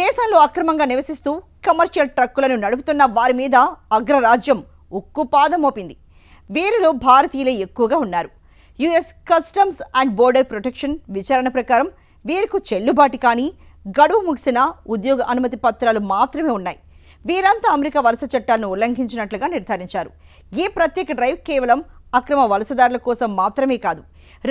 దేశంలో అక్రమంగా నివసిస్తూ కమర్షియల్ ట్రక్కులను నడుపుతున్న వారి మీద అగ్రరాజ్యం ఉక్కుపాదం మోపింది. వీరిలో భారతీయులే ఎక్కువగా ఉన్నారు. US customs and border protection విచారణ ప్రకారం వీరికి చెల్లుబాటు కానీ గడువు ముగిసిన ఉద్యోగ అనుమతి పత్రాలు మాత్రమే ఉన్నాయి. వీరంతా అమెరికా వలస చట్టాలను ఉల్లంఘించినట్లుగా నిర్ధారించారు. ఈ ప్రత్యేక డ్రైవ్ కేవలం అక్రమ వలసదారుల కోసం మాత్రమే కాదు,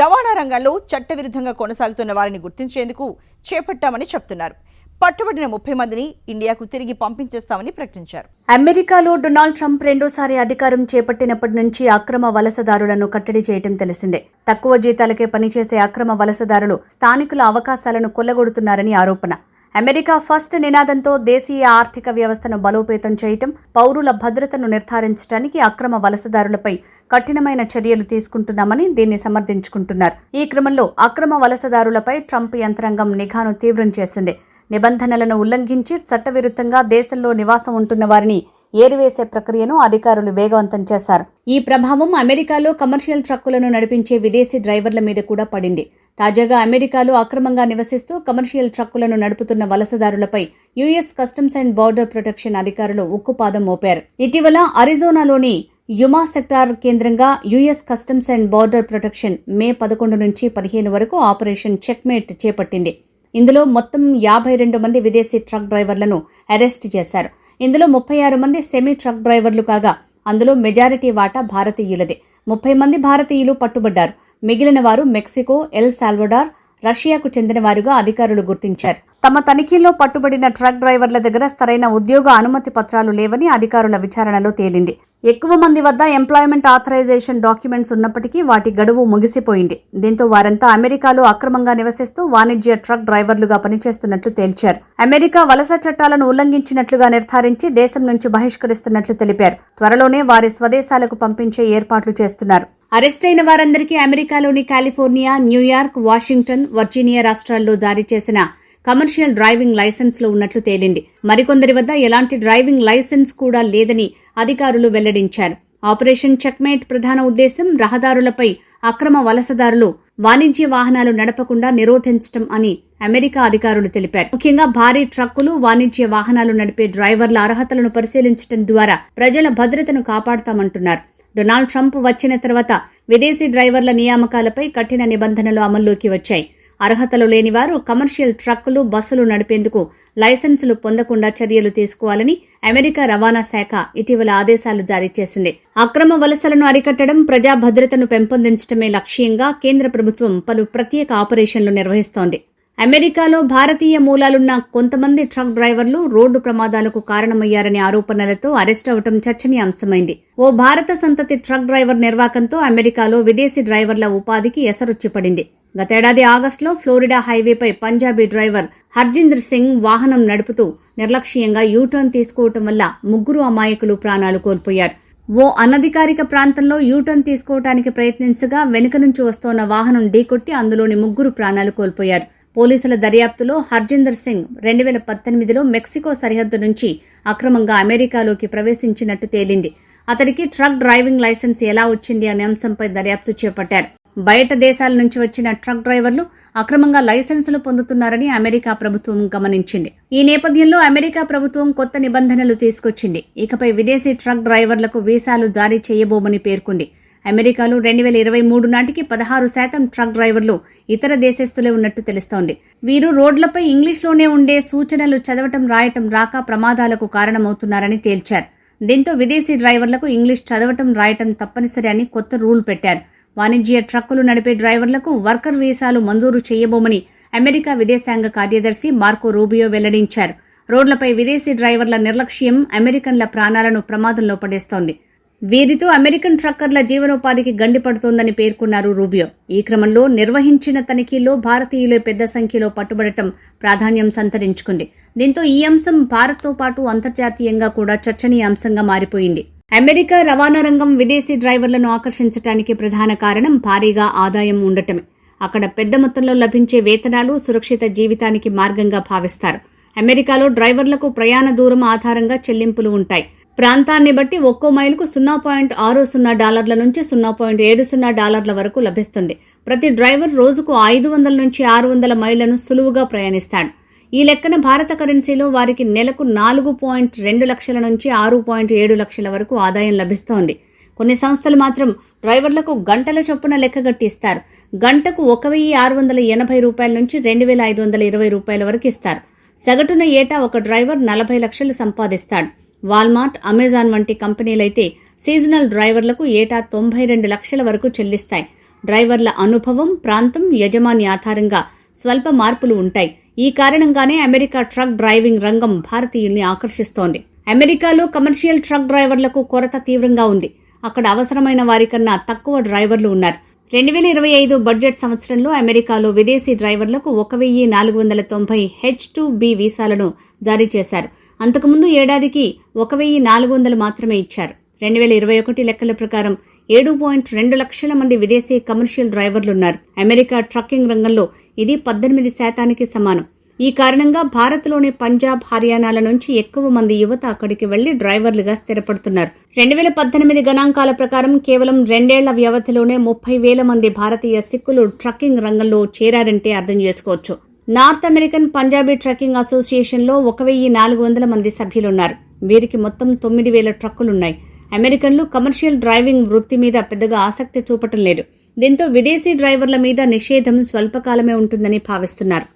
రవాణా రంగంలో చట్టవిరుద్ధంగా కొనసాగుతున్న వారిని గుర్తించేందుకు చేపట్టామని చెప్తున్నారు. పట్టుబడిన 30 మందిని ఇండియాకు తిరిగి పంపించేస్తామని ప్రకటించారు. అమెరికాలో డొనాల్డ్ ట్రంప్ రెండోసారి అధికారం చేపట్టినప్పటి నుంచి అక్రమ వలసదారులను కట్టడి చేయడం తెలిసిందే. తక్కువ జీతాలకే పనిచేసే అక్రమ వలసదారులు స్థానికుల అవకాశాలను కొల్లగొడుతున్నారని ఆరోపణ. అమెరికా ఫస్ట్ నినాదంతో దేశీయ ఆర్థిక వ్యవస్థను బలోపేతం చేయటం, పౌరుల భద్రతను నిర్ధారించడానికి అక్రమ వలసదారులపై కఠినమైన చర్యలు తీసుకుంటున్నామని దీన్ని సమర్థించుకుంటున్నారు. ఈ క్రమంలో అక్రమ వలసదారులపై ట్రంప్ యంత్రాంగం నిఘాను తీవ్రం చేసింది. నిబంధనలను ఉల్లంఘించి చట్టవిరుద్ధంగా దేశంలో నివాసం ఉంటున్న వారిని ఏరివేసే ప్రక్రియను అధికారులు వేగవంతం చేశారు. ఈ ప్రభావం అమెరికాలో కమర్షియల్ ట్రక్కులను నడిపించే విదేశీ డ్రైవర్ల మీద కూడా పడింది. తాజాగా అమెరికాలో అక్రమంగా నివసిస్తూ కమర్షియల్ ట్రక్కులను నడుపుతున్న వలసదారులపై US customs and border protection అధికారులు ఉక్కుపాదం మోపారు. ఇటీవల అరిజోనాలోని యుమా సెక్టార్ కేంద్రంగా US customs and border protection May 11 నుంచి 15 వరకు ఆపరేషన్ చెక్మేట్ చేపట్టింది. ఇందులో మొత్తం 52 మంది విదేశీ ట్రక్ డ్రైవర్లను అరెస్టు చేశారు. ఇందులో 36 మంది సెమీ ట్రక్ డ్రైవర్లు కాగా అందులో మెజారిటీ వాటా భారతీయులదే. 30 మంది భారతీయులు పట్టుబడ్డారు. మిగిలిన వారు మెక్సికో, ఎల్ సాల్వడార్, రష్యాకు చెందిన వారుగా అధికారులు గుర్తించారు. తమ తనిఖీల్లో పట్టుబడిన ట్రక్ డ్రైవర్ల దగ్గర సరైన ఉద్యోగ అనుమతి పత్రాలు లేవని అధికారుల విచారణలో తేలింది. ఎక్కువ మంది వద్ద ఎంప్లాయ్మెంట్ ఆథరైజేషన్ డాక్యుమెంట్స్ ఉన్నప్పటికీ వాటి గడువు ముగిసిపోయింది. దీంతో వారంతా అమెరికాలో అక్రమంగా నివసిస్తూ వాణిజ్య ట్రక్ డ్రైవర్లుగా పనిచేస్తున్నట్లు తేల్చారు. అమెరికా వలస చట్టాలను ఉల్లంఘించినట్లుగా నిర్ధారించి దేశం నుంచి బహిష్కరిస్తున్నట్లు తెలిపారు. త్వరలోనే వారి స్వదేశాలకు పంపించే ఏర్పాట్లు చేస్తున్నారు. అరెస్టైన వారందరికీ అమెరికాలోని కాలిఫోర్నియా, న్యూయార్క్, వాషింగ్టన్, వర్జీనియా రాష్ట్రాల్లో జారీ చేసిన కమర్షియల్ డ్రైవింగ్ లైసెన్స్లు ఉన్నట్లు తేలింది. మరికొందరి వద్ద ఎలాంటి డ్రైవింగ్ లైసెన్స్ కూడా లేదని అధికారులు వెల్లడించారు. ఆపరేషన్ చెక్మేట్ ప్రధాన ఉద్దేశం రహదారులపై అక్రమ వలసదారులు వాణిజ్య వాహనాలు నడపకుండా నిరోధించడం అని అమెరికా అధికారులు తెలిపారు. ముఖ్యంగా భారీ ట్రక్కులు, వాణిజ్య వాహనాలు నడిపే డ్రైవర్ల అర్హతలను పరిశీలించడం ద్వారా ప్రజల భద్రతను కాపాడతామంటున్నారు. డొనాల్డ్ ట్రంప్ వచ్చిన తర్వాత విదేశీ డ్రైవర్ల నియామకాలపై కఠిన నిబంధనలు అమల్లోకి వచ్చాయి. అర్హతలు లేని వారు కమర్షియల్ ట్రక్కులు, బస్సులు నడిపేందుకు లైసెన్సులు పొందకుండా చర్యలు తీసుకోవాలని అమెరికా రవాణా శాఖ ఇటీవల ఆదేశాలు జారీ చేసింది. అక్రమ వలసలను అరికట్టడం, ప్రజా భద్రతను పెంపొందించడమే లక్ష్యంగా కేంద్ర ప్రభుత్వం పలు ప్రత్యేక ఆపరేషన్లు నిర్వహిస్తోంది. అమెరికాలో భారతీయ మూలాలున్న కొంతమంది ట్రక్ డ్రైవర్లు రోడ్డు ప్రమాదాలకు కారణమయ్యారనే ఆరోపణలతో అరెస్ట్ అవడం చర్చనీయాంశమైంది. ఓ భారత సంతతి ట్రక్ డ్రైవర్ నిర్వాకంతో అమెరికాలో విదేశీ డ్రైవర్ల ఉపాధికి ఎసరొచ్చిపడింది. గతేడాది ఆగస్టులో ఫ్లోరిడా హైవేపై పంజాబీ డ్రైవర్ హర్జిందర్ సింగ్ వాహనం నడుపుతూ నిర్లక్ష్యంగా యూటర్న్ తీసుకోవటం వల్ల 3 అమాయకులు ప్రాణాలు కోల్పోయారు. ఓ అనధికారిక ప్రాంతంలో యూటర్న్ తీసుకోవటానికి ప్రయత్నించగా వెనుక నుంచి వస్తోన్న వాహనం ఢీకొట్టి అందులోని 3 ప్రాణాలు కోల్పోయారు. పోలీసుల దర్యాప్తులో హర్జిందర్ సింగ్ 2018లో మెక్సికో సరిహద్దు నుంచి అక్రమంగా అమెరికాలోకి ప్రవేశించినట్టు తేలింది. అతడికి ట్రక్ డ్రైవింగ్ లైసెన్స్ ఎలా వచ్చింది అనే అంశంపై దర్యాప్తు చేపట్టారు. బయట దేశాల నుంచి వచ్చిన ట్రక్ డ్రైవర్లు అక్రమంగా లైసెన్సులు పొందుతున్నారని అమెరికా ప్రభుత్వం గమనించింది. ఈ నేపథ్యంలో అమెరికా ప్రభుత్వం కొత్త నిబంధనలు తీసుకొచ్చింది. ఇకపై విదేశీ ట్రక్ డ్రైవర్లకు వీసాలు జారీ చేయబోమని పేర్కొంది. అమెరికాలో 2023 నాటికి 16% ట్రక్ డ్రైవర్లు ఇతర దేశస్తులే ఉన్నట్టు తెలుస్తోంది. వీరు రోడ్లపై ఇంగ్లీష్లోనే ఉండే సూచనలు చదవటం, రాయటం రాక ప్రమాదాలకు కారణమవుతున్నారని తేల్చారు. దీంతో విదేశీ డ్రైవర్లకు ఇంగ్లీష్ చదవటం, రాయటం తప్పనిసరి అని కొత్త రూల్ పెట్టారు. వాణిజ్య ట్రక్కులు నడిపే డ్రైవర్లకు వర్కర్ వీసాలు మంజూరు చేయబోమని అమెరికా విదేశాంగ కార్యదర్శి మార్కో రూబియో వెల్లడించారు. రోడ్లపై విదేశీ డ్రైవర్ల నిర్లక్ష్యం అమెరికన్ల ప్రాణాలను ప్రమాదంలో పడేస్తోంది. వీరితో అమెరికన్ ట్రక్కర్ల జీవనోపాధికి గండిపడుతోందని పేర్కొన్నారు రూబియో. ఈ క్రమంలో నిర్వహించిన తనిఖీల్లో భారతీయులే పెద్ద సంఖ్యలో పట్టుబడటం ప్రాధాన్యం సంతరించుకుంది. దీంతో ఈ అంశం భారత్తో పాటు అంతర్జాతీయంగా కూడా చర్చనీయాంశంగా మారిపోయింది. అమెరికా రవాణా రంగం విదేశీ డ్రైవర్లను ఆకర్షించడానికి ప్రధాన కారణం భారీగా ఆదాయం ఉండటమే. అక్కడ పెద్ద మొత్తంలో లభించే వేతనాలు సురక్షిత జీవితానికి మార్గంగా భావిస్తారు. అమెరికాలో డ్రైవర్లకు ప్రయాణ దూరం ఆధారంగా చెల్లింపులు ఉంటాయి. ప్రాంతాన్ని బట్టి ఒక్కో మైలుకు $0.60 నుంచి $0.70 వరకు లభిస్తుంది. ప్రతి డ్రైవర్ రోజుకు 500 నుంచి 600 మైళ్లను సులువుగా ప్రయాణిస్తాడు. ఈ లెక్కన భారత కరెన్సీలో వారికి నెలకు 4.2 లక్షల నుంచి 6.7 లక్షల వరకు ఆదాయం లభిస్తోంది. కొన్ని సంస్థలు మాత్రం డ్రైవర్లకు గంటల చొప్పున లెక్కగట్టి ఇస్తారు. గంటకు 1,680 రూపాయల నుంచి 2,520 రూపాయల వరకు ఇస్తారు. సగటున ఏటా ఒక డ్రైవర్ 40 లక్షలు సంపాదిస్తాడు. వాల్మార్ట్, అమెజాన్ వంటి కంపెనీలైతే సీజనల్ డ్రైవర్లకు ఏటా 92 లక్షల వరకు చెల్లిస్తాయి. డ్రైవర్ల అనుభవం, ప్రాంతం, యజమాని ఆధారంగా స్వల్ప మార్పులు ఉంటాయి. ఈ కారణంగానే అమెరికా ట్రక్ డ్రైవింగ్ రంగం భారతీయుల్ని ఆకర్షిస్తోంది. అమెరికాలో కమర్షియల్ ట్రక్ డ్రైవర్లకు కొరత తీవ్రంగా ఉంది. అక్కడ అవసరమైన వారికన్నా తక్కువ డ్రైవర్లు ఉన్నారు. 2025 బడ్జెట్ సంవత్సరంలో అమెరికాలో విదేశీ డ్రైవర్లకు 1,490 H-2B వీసాలను జారీ చేశారు. అంతకుముందు ఏడాదికి 1,400 మాత్రమే ఇచ్చారు. 2021 లెక్కల ప్రకారం 7.2 లక్షల మంది విదేశీ కమర్షియల్ డ్రైవర్లున్నారు. అమెరికా ట్రక్కింగ్ రంగంలో ఇది 18% సమానం. ఈ కారణంగా భారత్లోని పంజాబ్, హర్యానాల నుంచి ఎక్కువ మంది యువత అక్కడికి వెళ్లి డ్రైవర్లుగా స్థిరపడుతున్నారు. 2018 గణాంకాల ప్రకారం కేవలం 2 ఏళ్ల వ్యవధిలోనే 30,000 మంది భారతీయ సిక్కులు ట్రక్కింగ్ రంగంలో చేరారంటే అర్థం చేసుకోవచ్చు. నార్త్ అమెరికన్ పంజాబీ ట్రక్కింగ్ అసోసియేషన్లో 1,400 మంది సభ్యులున్నారు. వీరికి మొత్తం 9,000 ట్రక్కులున్నాయి. అమెరికన్లు కమర్షియల్ డ్రైవింగ్ వృత్తి మీద పెద్దగా ఆసక్తి చూపటం లేదు. దీంతో విదేశీ డ్రైవర్ల మీద నిషేధం స్వల్పకాలమే ఉంటుందని భావిస్తున్నారు.